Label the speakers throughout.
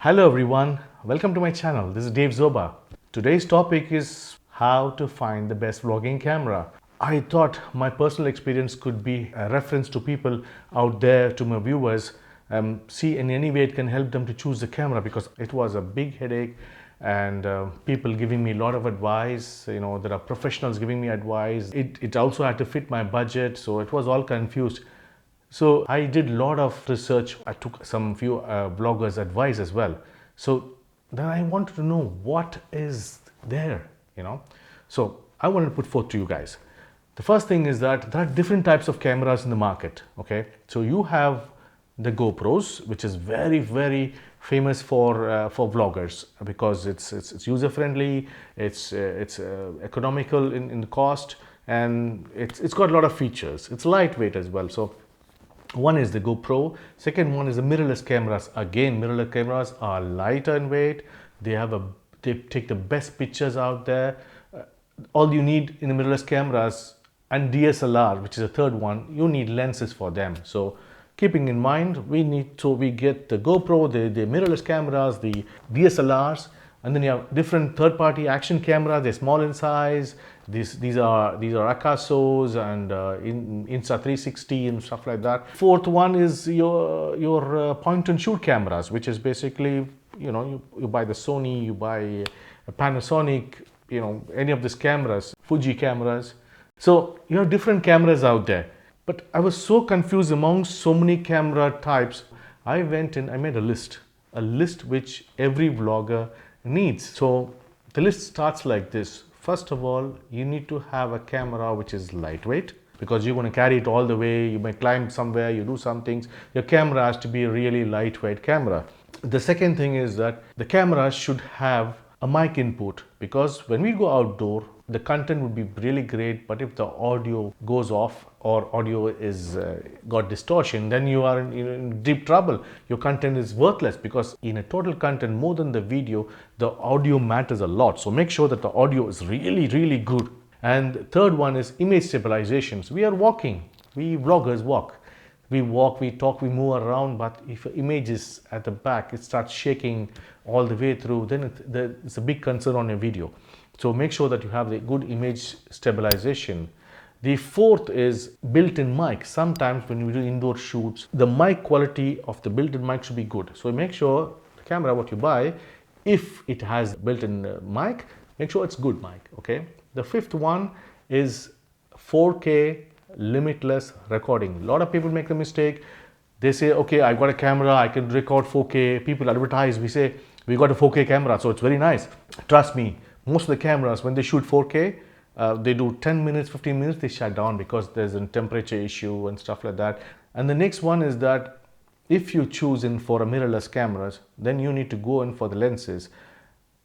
Speaker 1: Hello everyone, welcome to my channel. This is DVJ Zobhaa. Today's topic is how to find the best vlogging camera. I thought my personal experience could be a reference to people out there, to my viewers, see in any way it can help them to choose the camera, because it was a big headache and people giving me a lot of advice. There are professionals giving me advice. It also had to fit my budget, so it was all confused. So I did a lot of research. I took some few bloggers' advice as well. So then I wanted to know what is there. So I wanted to put forth to you guys. The first thing is that there are different types of cameras in the market. Okay, so you have the GoPros, which is very, very famous for vloggers because it's user friendly, it's economical in the cost, and it's got a lot of features. It's lightweight as well. So one is the GoPro. Second one is the mirrorless cameras. Again, mirrorless cameras are lighter in weight. They take the best pictures out there. All you need in the mirrorless cameras and DSLR, which is the third one, you need lenses for them. So keeping in mind, we get the GoPro, the mirrorless cameras, the DSLRs, and then you have different third-party action cameras. They're small in size. These are Akasos and Insta360 and stuff like that. Fourth one is your point-and-shoot cameras, which is basically you buy the Sony, you buy a Panasonic, any of these cameras, Fuji cameras. So you have different cameras out there. But I was so confused among so many camera types. I went and I made a list which every vlogger needs. So the list starts like this. First of all, you need to have a camera which is lightweight, because you're going to carry it all the way. You may climb somewhere, you do some things. Your camera has to be a really lightweight camera. The second thing is that the camera should have a mic input, because when we go outdoor, the content would be really great, but if the audio goes off or audio is got distortion, then you are in deep trouble. Your content is worthless, because in a total content, more than the video, the audio matters a lot. So make sure that the audio is really, really good. And the third one is image stabilization. So we are walking, we vloggers walk. We walk, we talk, we move around, but if your image is at the back, it starts shaking all the way through, then it's a big concern on your video. So make sure that you have the good image stabilization. The fourth is built-in mic. Sometimes when we do indoor shoots, the mic quality of the built-in mic should be good. So make sure the camera what you buy, if it has built-in mic, make sure it's good mic. Okay. The fifth one is 4K limitless recording. A lot of people make the mistake. They say, okay, I got a camera, I can record 4K. People advertise, we say, we got a 4K camera, so it's very nice. Trust me, most of the cameras, when they shoot 4K, they do 10 minutes, 15 minutes, they shut down because there's a temperature issue and stuff like that. And the next one is that if you choose in for a mirrorless cameras, then you need to go in for the lenses.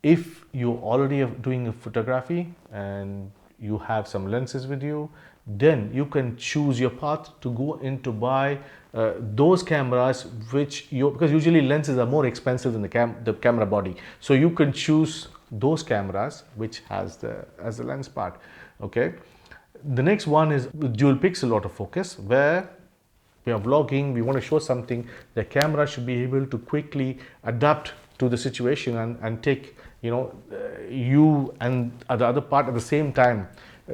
Speaker 1: If you already are doing a photography and you have some lenses with you, then you can choose your path to go in to buy those cameras because usually lenses are more expensive than the camera body. So you can choose those cameras which has the lens part. Okay. The next one is dual pixel autofocus, where we are vlogging, we want to show something. The camera should be able to quickly adapt to the situation and take you and the other part at the same time.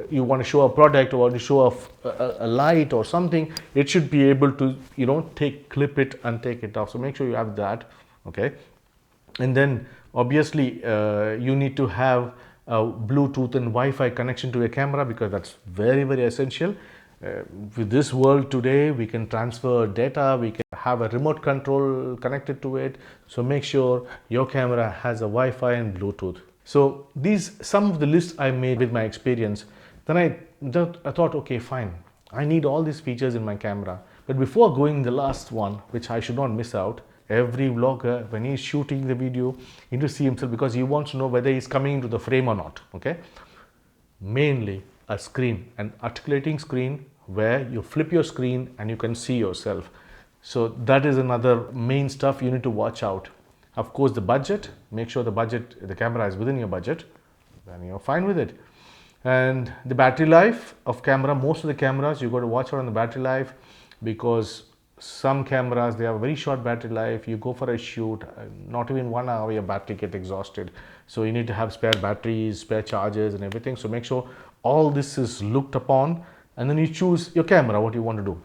Speaker 1: You want to show a product or to show a light or something, it should be able to clip it and take it off. So make sure you have that. Okay. And then obviously you need to have a Bluetooth and Wi-Fi connection to your camera, because that's very, very essential. With this world today, we can transfer data, we can have a remote control connected to it. So make sure your camera has a Wi-Fi and Bluetooth. So some of the lists I made with my experience. Then I thought, okay, fine, I need all these features in my camera. But before going the last one, which I should not miss out, every vlogger, when he's shooting the video, he needs to see himself, because he wants to know whether he's coming into the frame or not. Okay. Mainly a screen, an articulating screen where you flip your screen and you can see yourself. So that is another main stuff you need to watch out. Of course, the budget, make sure the camera is within your budget, then you're fine with it. And the battery life of camera, most of the cameras, you got to watch out on the battery life, because Some cameras, they have a very short battery life. You go for a shoot, not even 1 hour your battery get exhausted, so you need to have spare batteries, spare chargers and everything. So make sure all this is looked upon, and then you choose your camera, what you want to do.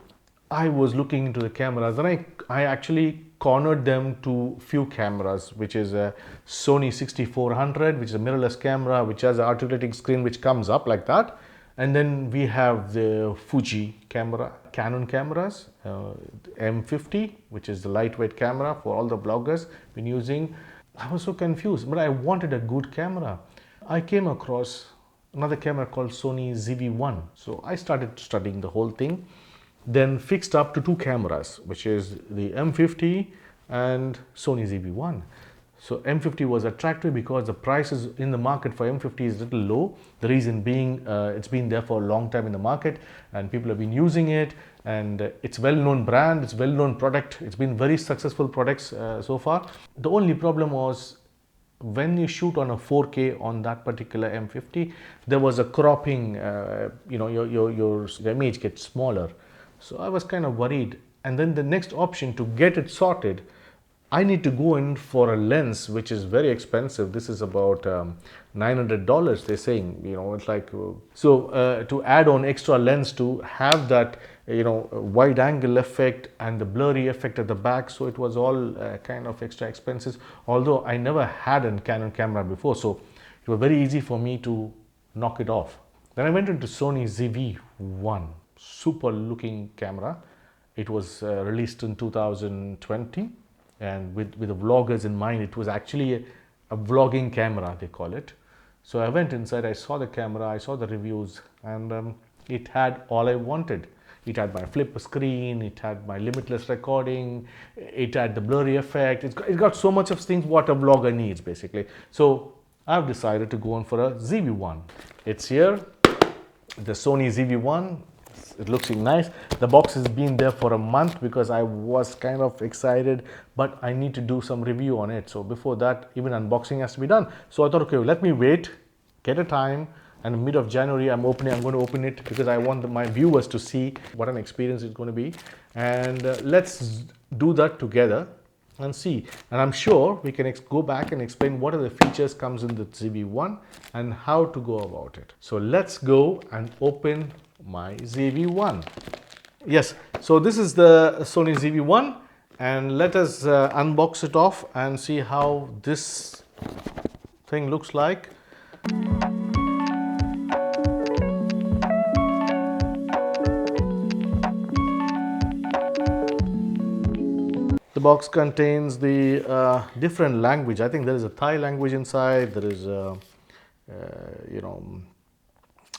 Speaker 1: I was looking into the cameras, and I actually cornered them to few cameras, which is a Sony 6400, which is a mirrorless camera which has an articulating screen which comes up like that. And then we have the Fuji camera, Canon cameras, M50, which is the lightweight camera for all the bloggers been using. I was so confused, but I wanted a good camera. I came across another camera called Sony ZV1. So I started studying the whole thing, then fixed up to two cameras, which is the M50 and Sony ZV1. So M50 was attractive because the prices in the market for M50 is a little low. The reason being, it's been there for a long time in the market and people have been using it, and it's well-known brand, it's well-known product. It's been very successful products so far. The only problem was when you shoot on a 4K on that particular M50, there was a cropping, your image gets smaller. So I was kind of worried. And then the next option to get it sorted, I need to go in for a lens which is very expensive. This is about $900, they're saying, it's like, so to add on extra lens to have that, wide angle effect and the blurry effect at the back. So it was all kind of extra expenses, although I never had a Canon camera before. So it was very easy for me to knock it off. Then I went into Sony ZV1, super looking camera. It was released in 2020. And with the vloggers in mind, it was actually a vlogging camera, they call it. So I went inside, I saw the camera, I saw the reviews, and it had all I wanted. It had my flip screen, it had my limitless recording, it had the blurry effect. It got so much of things what a vlogger needs, basically. So I've decided to go on for a ZV1. It's here, the Sony ZV1. It looks nice. The box has been there for a month because I was kind of excited, but I need to do some review on it. So before that, even unboxing has to be done. So I thought, okay, let me wait, get a time, and mid of January I'm going to open it because I want my viewers to see what an experience it's going to be. And let's do that together and see. And I'm sure we can go back and explain what are the features comes in the ZV1 and how to go about it. So let's go and open my ZV1. Yes, so this is the Sony ZV1, and let us unbox it off and see how this thing looks like. The box contains the different language. I think there is a Thai language inside. There is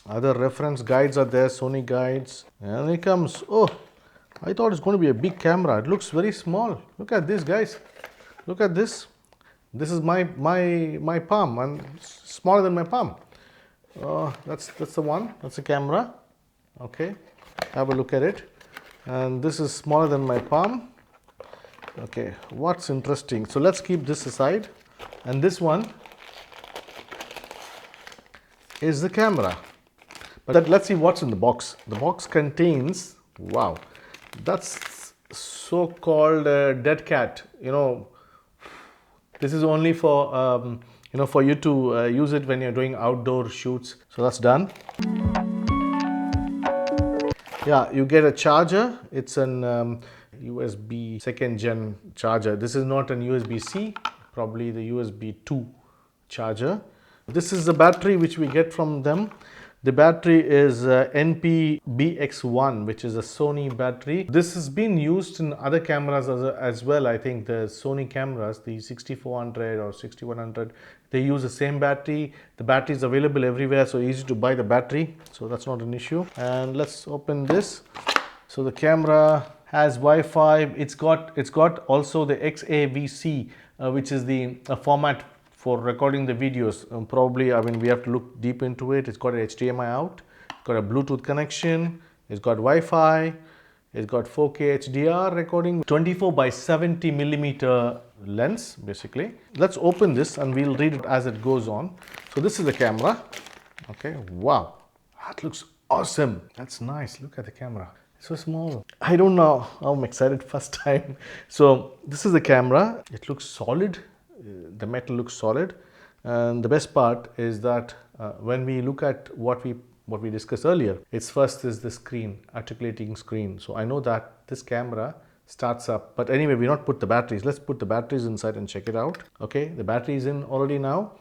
Speaker 1: other reference guides are there, Sony guides. And it comes, oh, I thought it's going to be a big camera. It looks very small. Look at this, guys. Look at this. This is my palm, and smaller than my palm. That's the one. That's the camera. Okay, have a look at it. And this is smaller than my palm. Okay, what's interesting? So let's keep this aside. And this one is the camera. But let's see what's in the box. The box contains, wow, that's so-called dead cat. This is only for for you to use it when you're doing outdoor shoots. So that's done. Yeah, you get a charger. It's an USB 2nd gen charger. This is not an USB-C, probably the USB 2 charger. This is the battery which we get from them. The battery is NP-BX1, which is a Sony battery. This has been used in other cameras as well. I think the Sony cameras, the 6400 or 6100, they use the same battery. The battery is available everywhere, so easy to buy the battery. So that's not an issue. And let's open this. So the camera has Wi-Fi. It's got also the XAVC, which is the format for recording the videos. Probably, we have to look deep into it. It's got an HDMI out, it's got a Bluetooth connection, it's got Wi-Fi, it's got 4K HDR recording, 24 by 70 millimeter lens, basically. Let's open this and we'll read it as it goes on. So this is the camera. Okay, wow, that looks awesome. That's nice. Look at the camera. So small. I don't know how I'm excited first time. So this is the camera. It looks solid. The metal looks solid, and the best part is that when we look at what we discussed earlier, it's first is the screen, articulating screen. So I know that this camera starts up, but anyway, we not put the batteries. Let's put the batteries inside and check it out. Okay, the battery is in already now.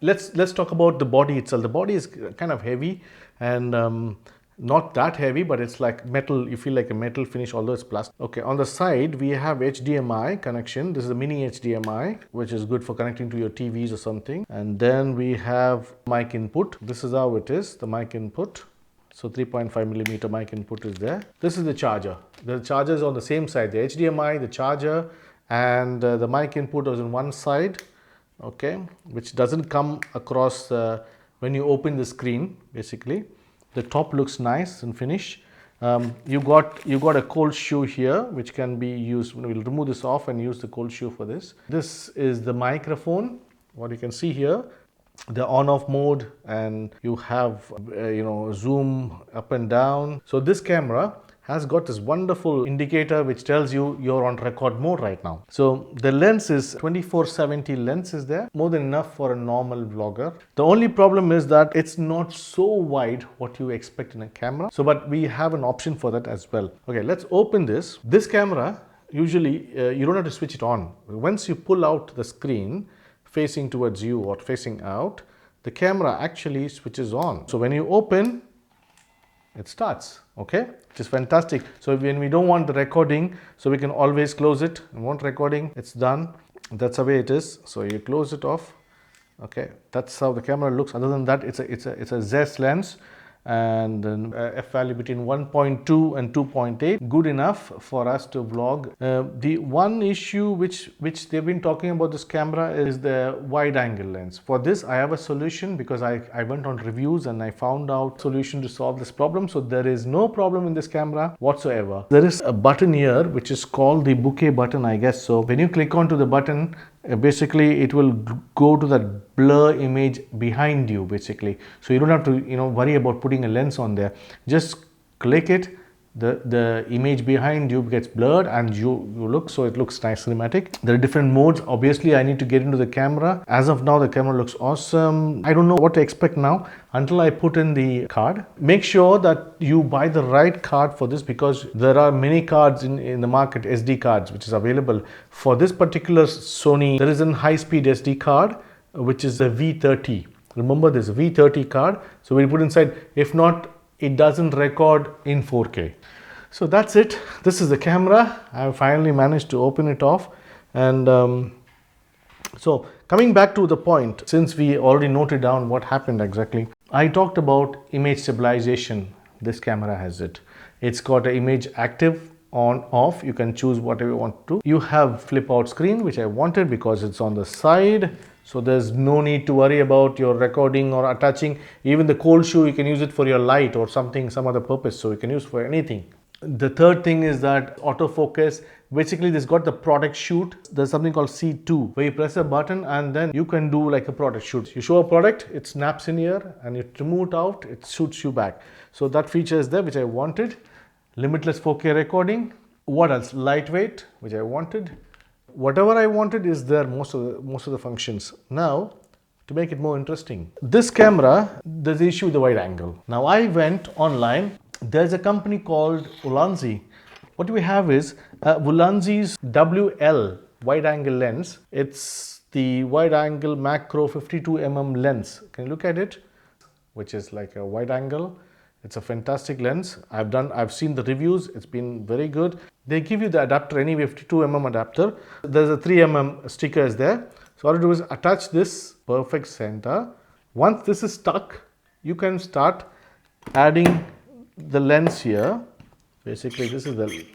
Speaker 1: Let's talk about the body itself. The body is kind of heavy and not that heavy, but it's like metal. You feel like a metal finish, although it's plastic. Okay, on the side we have HDMI connection. This is a mini HDMI, which is good for connecting to your TVs or something. And then we have mic input. This is how it is, the mic input. So 3.5mm mic input is there. This is the charger. The charger is on the same side. The HDMI, the charger, and the mic input is on one side. Okay, which doesn't come across when you open the screen. Basically, the top looks nice and finished. You got a cold shoe here, which can be used. We'll remove this off and use the cold shoe for this. This is the microphone. What you can see here, the on-off mode, and you have zoom up and down. So this camera has got this wonderful indicator which tells you you're on record mode right now. So the lens is 24-70 lens is there, more than enough for a normal vlogger. The only problem is that it's not so wide what you expect in a camera. So but we have an option for that as well. Okay, let's open this. This camera, usually you don't have to switch it on. Once you pull out the screen facing towards you or facing out, the camera actually switches on. So when you open, it starts. Okay, which is fantastic. So when we don't want the recording, so we can always close it. We want recording, it's done. That's the way it is. So you close it off. Okay, that's how the camera looks. Other than that, it's a ZES lens, and an f value between 1.2 and 2.8, good enough for us to vlog. The one issue which they've been talking about this camera is the wide angle lens. For this I have a solution, because I went on reviews and I found out solution to solve this problem. So there is no problem in this camera whatsoever. There is a button here which is called the bouquet button, I guess. So when you click onto the button, basically it will go to that blur image behind you, basically. So you don't have to worry about putting a lens on there. Just click it, the image behind you gets blurred and you look, so it looks nice cinematic. There are different modes. Obviously I need to get into the camera. As of now the camera looks awesome. I don't know what to expect now until I put in the card. Make sure that you buy the right card for this, because there are many cards in the market, SD cards, which is available. For this particular Sony, there is a high-speed SD card, which is a V30. Remember this V30 card. So we put inside. If not, it doesn't record in 4K. So that's it. This is the camera. I finally managed to open it off. And so coming back to the point, since we already noted down what happened exactly, I talked about image stabilization. This camera has it. It's got an image active, on, off. You can choose whatever you want to. You have flip out screen, which I wanted because it's on the side. So there's no need to worry about your recording or attaching. Even the cold shoe, you can use it for your light or something, some other purpose. So you can use for anything. The third thing is that autofocus. Basically, this got the product shoot. There's something called C2, where you press a button and then you can do like a product shoot. You show a product, it snaps in here, and you remove it out, it shoots you back. So that feature is there, which I wanted. Limitless 4K recording. What else? Lightweight, which I wanted. Whatever I wanted is there, most of the functions. Now, to make it more interesting, this camera, there's the issue with the wide angle. Now I went online. There's a company called Ulanzi. What we have is Ulanzi's WL wide angle lens. It's the wide angle macro 52mm lens. Can you look at it? Which is like a wide angle. It's a fantastic lens. I've seen the reviews. It's been very good. They give you the adapter anyway, 52mm adapter. There's a 3mm sticker is there. So all you do is attach this perfect center. Once this is stuck, you can start adding the lens here. Basically, this is the lens.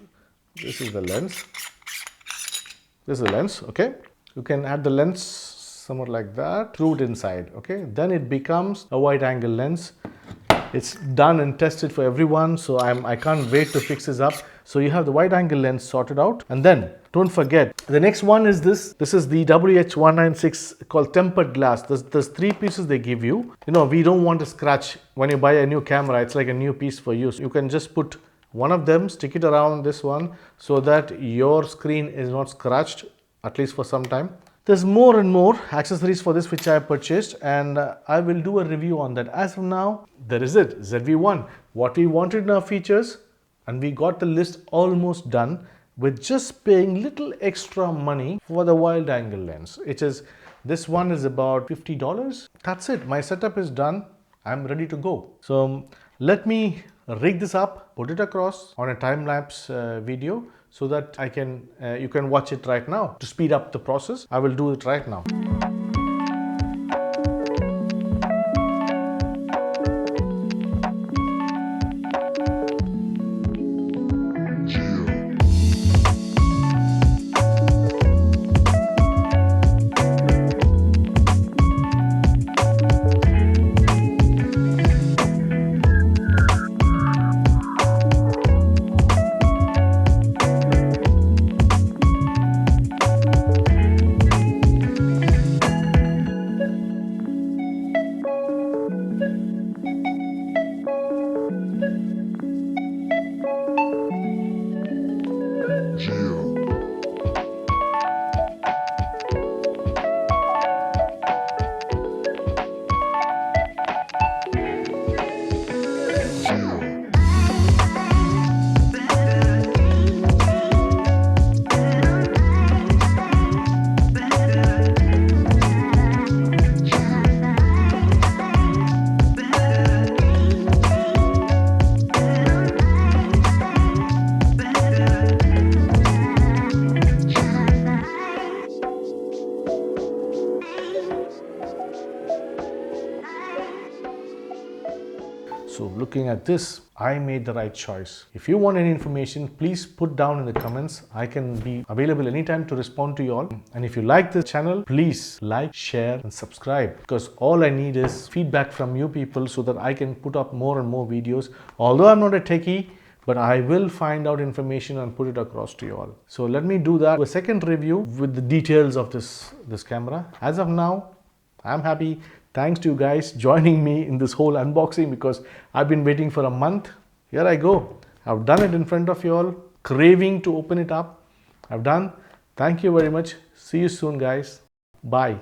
Speaker 1: This is the lens. Okay. You can add the lens somewhere like that, screw it inside. Okay. Then it becomes a wide angle lens. It's done and tested for everyone, so I can't wait to fix this up. So you have the wide angle lens sorted out, and then don't forget the next one is this. This is the WH196 called tempered glass. There's three pieces they give you. We don't want to scratch when you buy a new camera. It's like a new piece for you. So you can just put one of them, stick it around this one so that your screen is not scratched, at least for some time. There's more and more accessories for this which I purchased, and I will do a review on that. As of now, there is it, ZV1. What we wanted in our features, and we got the list almost done with just paying little extra money for the wide angle lens. This one is about $50. That's it. My setup is done. I'm ready to go. So let me rig this up, put it across on a time-lapse video so that you can watch it right now. To speed up the process, I will do it right now. So looking at this, I made the right choice. If you want any information, please put down in the comments. I can be available anytime to respond to you all. And if you like this channel, please like, share and subscribe, because all I need is feedback from you people so that I can put up more and more videos. Although I'm not a techie, but I will find out information and put it across to you all. So let me do that. A second review with the details of this camera. As of now, I'm happy. Thanks to you guys joining me in this whole unboxing, because I've been waiting for a month. Here I go. I've done it in front of you all. Craving to open it up. I've done. Thank you very much. See you soon, guys. Bye.